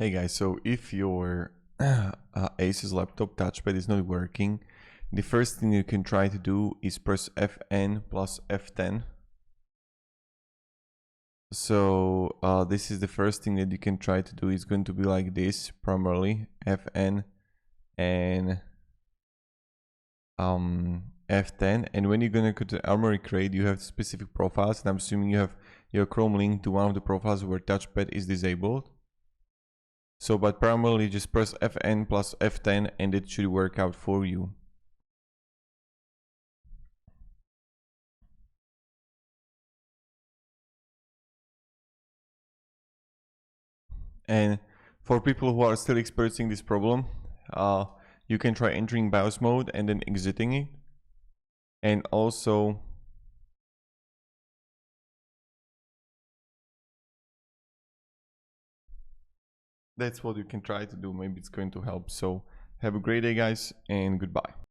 Hey guys, so if your Asus laptop touchpad is not working, the first thing you can try to do is press Fn plus F10. So this is the first thing that you can try to do. It's going to be like this, primarily Fn and F10. And when you're gonna go to Armory Crate, you have specific profiles, and I'm assuming you have your Chrome linked to one of the profiles where touchpad is disabled. So, but primarily just press Fn plus F10 and it should work out for you. And for people who are still experiencing this problem, you can try entering BIOS mode and then exiting it. And also, that's what you can try to do. Maybe it's going to help. So have a great day, guys, and goodbye.